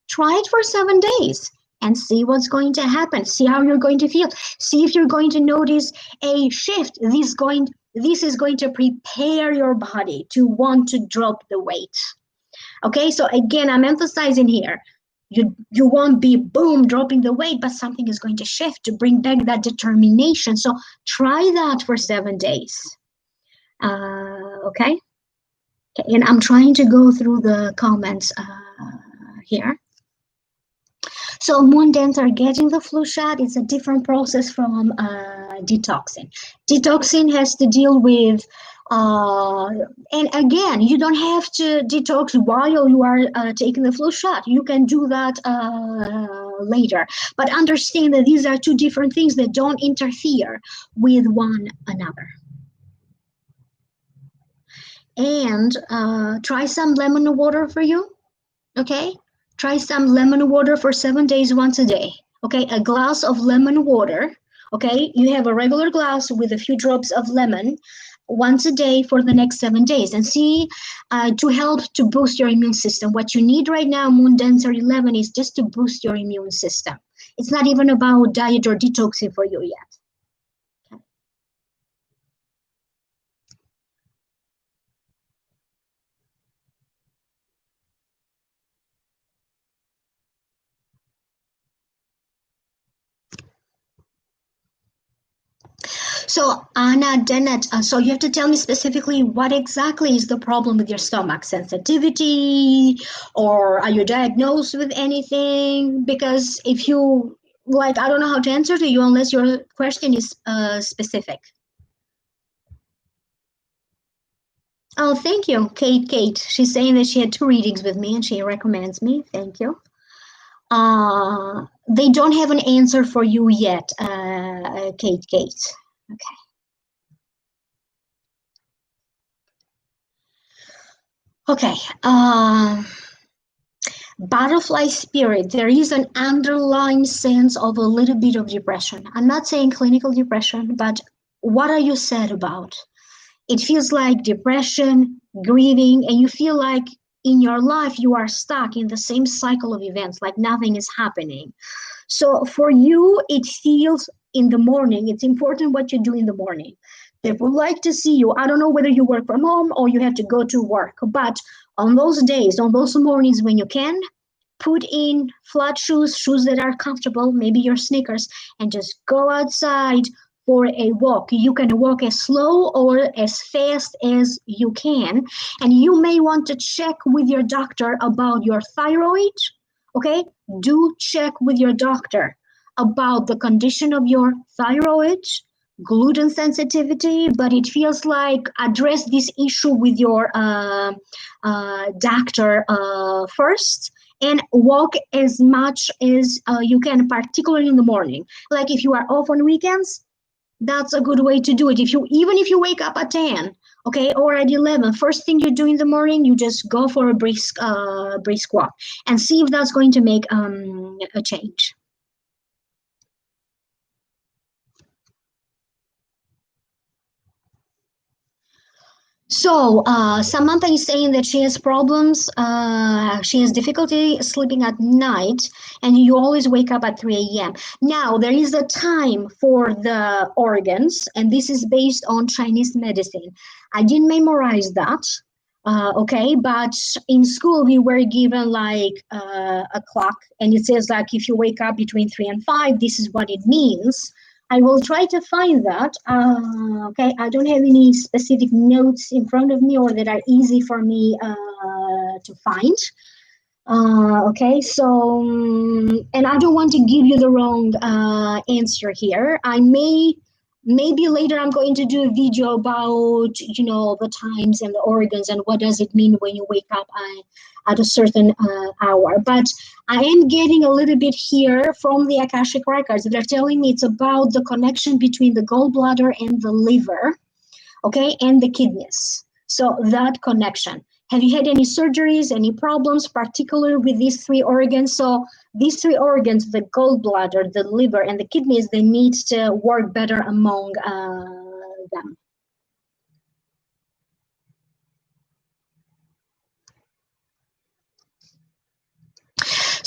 A: Try it for 7 days. and see what's going to happen. See how you're going to feel. See if you're going to notice a shift. This is going to prepare your body to want to drop the weight. Okay, so again, I'm emphasizing here. You won't be boom dropping the weight, but something is going to shift to bring back that determination. So try that for 7 days. Okay, and I'm trying to go through the comments here. So moon dancer getting the flu shot is a different process from detoxing. Detoxing has to deal with, and again, you don't have to detox while you are taking the flu shot. You can do that later. But understand that these are two different things that don't interfere with one another. And try some lemon water for you, okay? Try some lemon water for 7 days, once a day. Okay, a glass of lemon water. Okay, you have a regular glass with a few drops of lemon once a day for the next 7 days, and see to help to boost your immune system. What you need right now, Moon Dancer 11, is just to boost your immune system. It's not even about diet or detoxing for you yet. So Anna Dennett, so you have to tell me specifically what exactly is the problem with your stomach? Sensitivity, or are you diagnosed with anything? Because if you like, I don't know how to answer to you unless your question is specific. Oh, thank you, Kate. Kate, she's saying that she had 2 readings with me and she recommends me. Thank you. They don't have an answer for you yet, Kate. Kate. Okay. Okay. Butterfly spirit, there is an underlying sense of a little bit of depression. I'm not saying clinical depression, but what are you sad about? It feels like depression, grieving, and you feel like in your life you are stuck in the same cycle of events, like nothing is happening. So for you, it feels in the morning, it's important what you do in the morning. They would like to see you. I don't know whether you work from home or you have to go to work, but on those days, on those mornings when you can, put in flat shoes, shoes that are comfortable, maybe your sneakers, and just go outside for a walk. You can walk as slow or as fast as you can. And you may want to check with your doctor about your thyroid. Okay, do check with your doctor about the condition of your thyroid, gluten sensitivity, but it feels like address this issue with your doctor first, and walk as much as you can, particularly in the morning. Like if you are off on weekends, that's a good way to do it. Even if you wake up at 10, okay, or at 11, first thing you do in the morning, you just go for a brisk walk and see if that's going to make a change. So Samantha is saying that she has problems. She has difficulty sleeping at night, and you always wake up at 3 a.m. Now, there is a time for the organs, and this is based on Chinese medicine. I didn't memorize that, okay, but in school we were given like a clock, and it says like if you wake up between 3 and 5, this is what it means. I will try to find that. Okay, I don't have any specific notes in front of me or that are easy for me to find. Okay, so, and I don't want to give you the wrong answer here. Maybe later I'm going to do a video about, the times and the organs and what does it mean when you wake up at a certain hour. But I am getting a little bit here from the Akashic records. They're telling me it's about the connection between the gallbladder and the liver, okay, and the kidneys. So that connection. Have you had any surgeries, any problems, particularly with these 3 organs? So these 3 organs, the gallbladder, the liver, and the kidneys, they need to work better among them.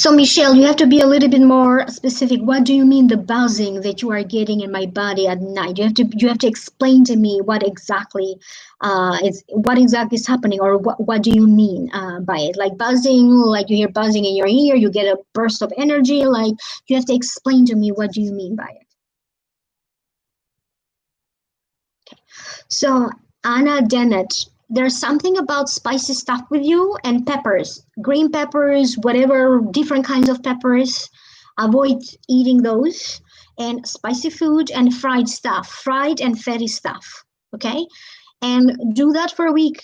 A: So, Michelle, you have to be a little bit more specific. What do you mean the buzzing that you are getting in my body at night? You have to explain to me what exactly is happening, or what do you mean by it? Like buzzing, like you hear buzzing in your ear, you get a burst of energy. Like you have to explain to me what do you mean by it. So, Anna Dennett, there's something about spicy stuff with you and peppers, green peppers, whatever, different kinds of peppers. Avoid eating those. And spicy food and fried stuff, fried and fatty stuff. Okay? And do that for a week.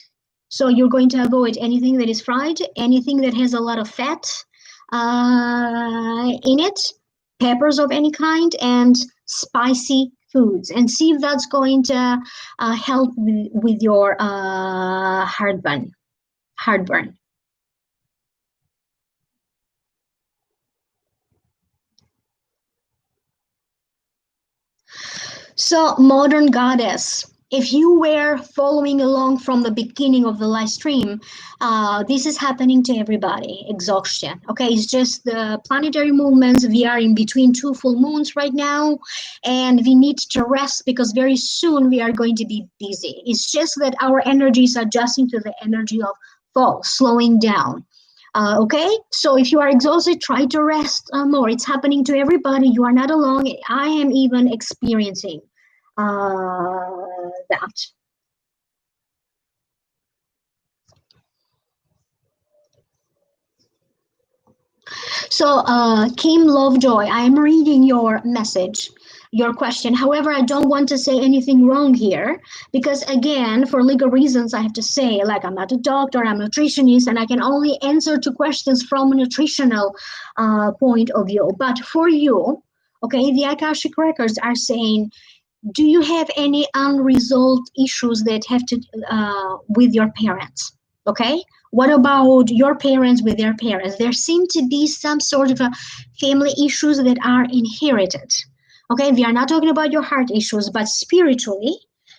A: So you're going to avoid anything that is fried, anything that has a lot of fat in it, peppers of any kind, and spicy foods, and see if that's going to help with your heartburn. So, modern goddess, if you were following along from the beginning of the live stream, this is happening to everybody. Exhaustion. Okay, it's just the planetary movements. We are in between two full moons right now, and we need to rest because very soon we are going to be busy. It's just that our energy is adjusting to the energy of fall, slowing down. Okay, so if you are exhausted, try to rest more. It's happening to everybody. You are not alone. I am even experiencing that. So, Kim Lovejoy, I am reading your message, your question. However, I don't want to say anything wrong here because, again, for legal reasons, I have to say, like, I'm not a doctor, I'm a nutritionist, and I can only answer to questions from a nutritional point of view. But for you, okay, the Akashic records are saying, do you have any unresolved issues that have to with your parents? Okay, what about your parents with their parents? There seem to be some sort of a family issues that are inherited. Okay, we are not talking about your heart issues, but spiritually,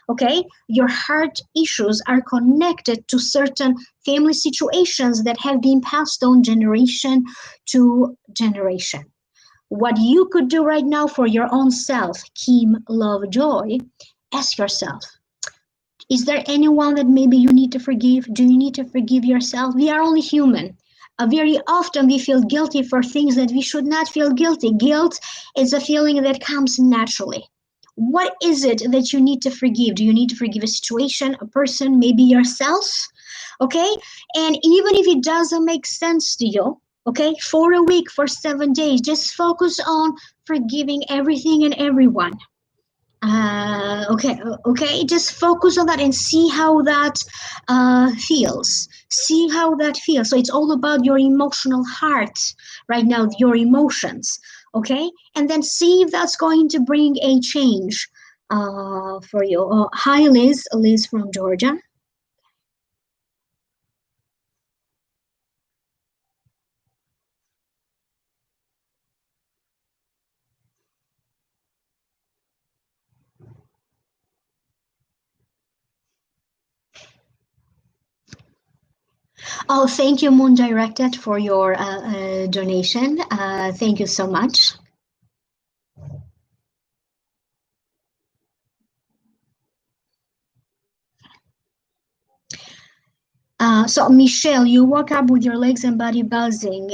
A: okay, your heart issues are connected to certain family situations that have been passed on generation to generation. What you could do right now for your own self, Kim Lovejoy, ask yourself, is there anyone that maybe you need to forgive? Do you need to forgive yourself? We are only human. Very often we feel guilty for things that we should not feel guilty. Guilt is a feeling that comes naturally. What is it that you need to forgive? Do you need to forgive a situation, a person, maybe yourself? Okay? And even if it doesn't make sense to you, okay, for a week, for 7 days, just focus on forgiving everything and everyone. Okay, just focus on that and see how that feels. See how that feels. So it's all about your emotional heart right now, your emotions. Okay, and then see if that's going to bring a change for you. Hi, Liz from Georgia. Oh, thank you, Moon Directed, for your donation. Thank you so much. So, Michelle, you woke up with your legs and body buzzing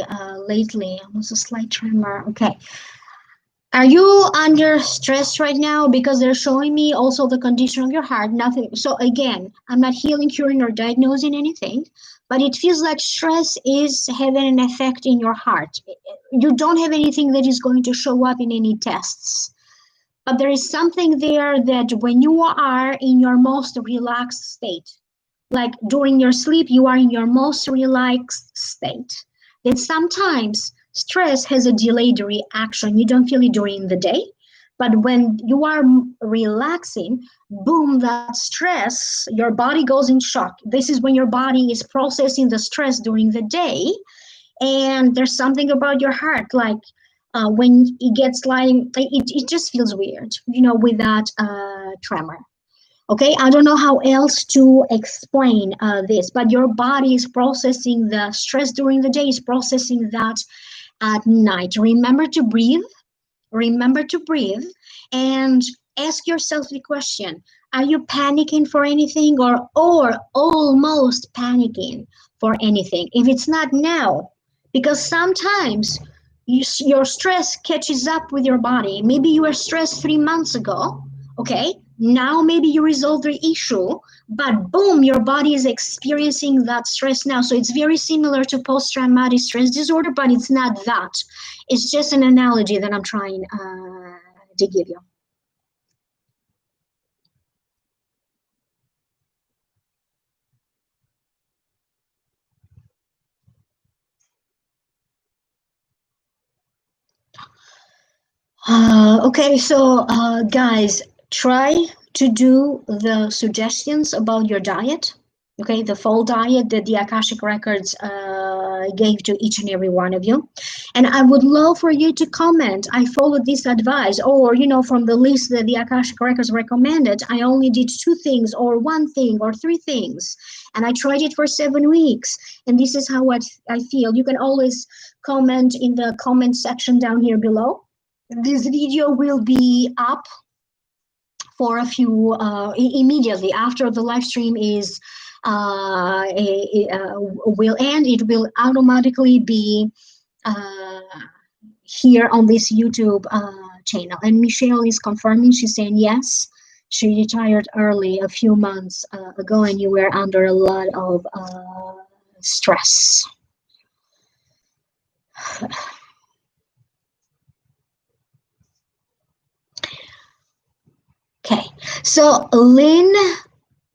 A: lately, almost a slight tremor. Okay. Are you under stress right now? Because they're showing me also the condition of your heart, nothing. So, again, I'm not healing, curing, or diagnosing anything, but it feels like stress is having an effect in your heart. You don't have anything that is going to show up in any tests. But there is something there that when you are in your most relaxed state, like during your sleep, you are in your most relaxed state. Then sometimes stress has a delayed reaction. You don't feel it during the day, but when you are relaxing, boom, that stress, your body goes in shock. This is when your body is processing the stress during the day. And there's something about your heart, like when it gets like, it just feels weird, with that tremor. Okay, I don't know how else to explain this, but your body is processing the stress during the day, is processing that at night. Remember to breathe. Remember to breathe and ask yourself the question, are you panicking for anything or almost panicking for anything? If it's not now, because sometimes your stress catches up with your body. Maybe you were stressed 3 months ago, okay? Now maybe you resolve the issue, but boom, your body is experiencing that stress now. So it's very similar to post-traumatic stress disorder, but it's not that. It's just an analogy that I'm trying to give you. Okay, so guys, try to do the suggestions about your diet. Okay, the full diet that the Akashic Records gave to each and every one of you. And I would love for you to comment, I followed this advice, or, from the list that the Akashic Records recommended, I only did 2 things, or 1 thing, or 3 things. And I tried it for 7 weeks. And this is how I feel. You can always comment in the comment section down here below. This video will be up for a few immediately after the live stream is will end. It will automatically be here on this YouTube channel. And Michelle is confirming. She's saying yes. She retired early a few months ago, and you were under a lot of stress. Okay, so Lynn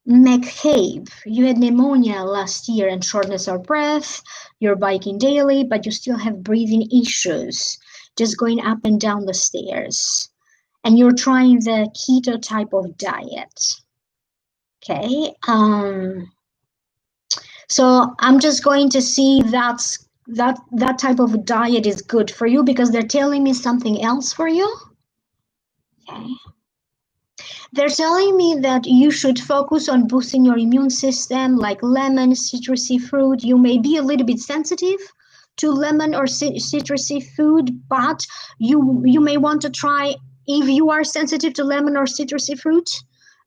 A: McCabe, you had pneumonia last year and shortness of breath. You're biking daily, but you still have breathing issues, just going up and down the stairs. And you're trying the keto type of diet. Okay, so I'm just going to see that type of diet is good for you, because they're telling me something else for you. Okay. They're telling me that you should focus on boosting your immune system, like lemon, citrusy fruit. You may be a little bit sensitive to lemon or citrusy food, but you may want to try, if you are sensitive to lemon or citrusy fruit,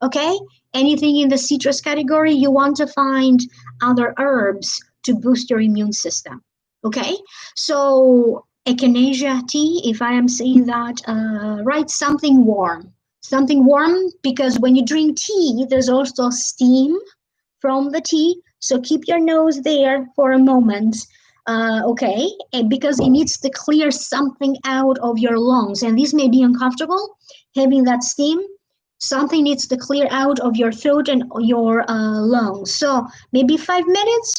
A: okay? Anything in the citrus category, you want to find other herbs to boost your immune system, okay? So echinacea tea, if I am saying that right, something warm. Something warm, because when you drink tea, there's also steam from the tea. So keep your nose there for a moment, okay? And because it needs to clear something out of your lungs. And this may be uncomfortable, having that steam. Something needs to clear out of your throat and your lungs. So maybe 5 minutes,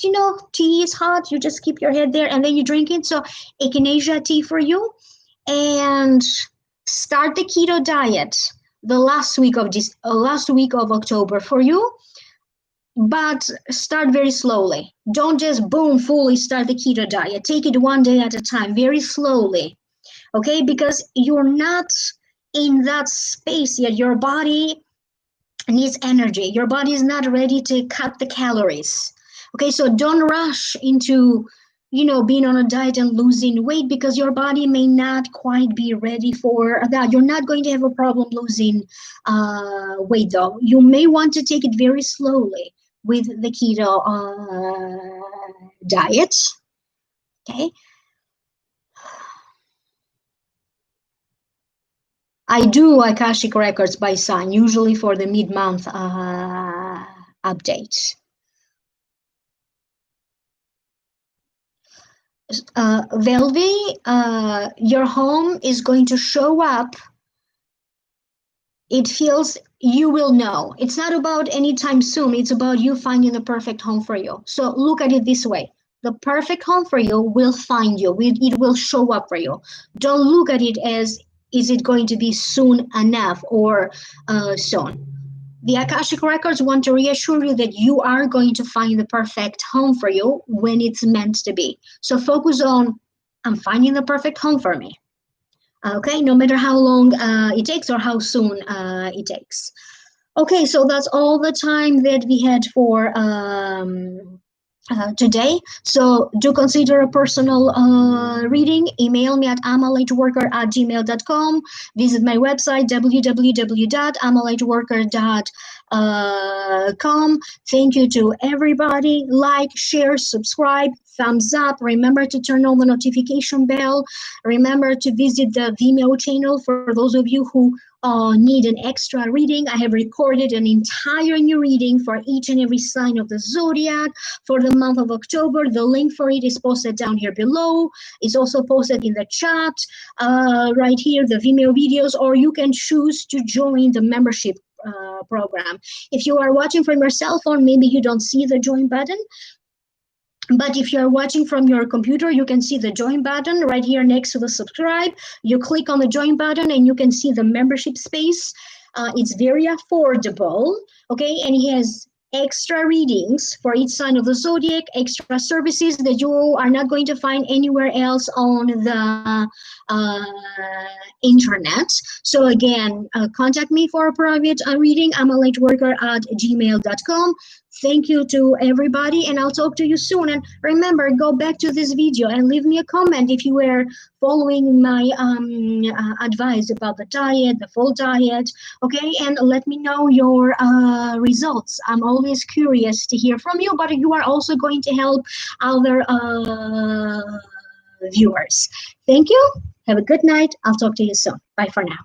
A: tea is hot. You just keep your head there and then you drink it. So echinacea tea for you. And start the keto diet the last week of October for you, but start very slowly. Don't just boom fully start the keto diet. Take it 1 day at a time, very slowly, okay? Because you're not in that space yet. Your body needs energy. Your body is not ready to cut the calories, okay? So don't rush into being on a diet and losing weight, because your body may not quite be ready for that. You're not going to have a problem losing weight, though. You may want to take it very slowly with the keto diet, okay? I do Akashic Records by sign, usually for the mid-month update. Velvi, your home is going to show up. It feels, you will know. It's not about anytime soon. It's about you finding the perfect home for you. So look at it this way. The perfect home for you will find you. It will show up for you. Don't look at it as, is it going to be soon enough or soon? The Akashic Records want to reassure you that you are going to find the perfect home for you when it's meant to be. So focus on, I'm finding the perfect home for me. Okay, no matter how long it takes or how soon it takes. Okay, so that's all the time that we had for today. So do consider a personal reading. Email me at amalightworker@gmail.com. Visit my website www.amalightworker.com. Thank you to everybody. Like, share, subscribe, thumbs up. Remember to turn on the notification bell. Remember to visit the Vimeo channel for those of you who need an extra reading. I have recorded an entire new reading for each and every sign of the zodiac for the month of October. The link for it is posted down here below. It's also posted in the chat right here, the Vimeo videos, or you can choose to join the membership program. If you are watching from your cell phone, maybe you don't see the join button. But if you're watching from your computer, you can see the join button right here next to the subscribe. You click on the join button and you can see the membership space. It's very affordable, okay? And he has extra readings for each sign of the zodiac, extra services that you are not going to find anywhere else on the internet. So again, contact me for a private reading. I'm a lightworker@gmail.com. Thank you to everybody, and I'll talk to you soon. And remember, go back to this video and leave me a comment if you were following my advice about the diet, the full diet, okay? And let me know your results. I'm always curious to hear from you, but you are also going to help other viewers. Thank you. Have a good night. I'll talk to you soon. Bye for now.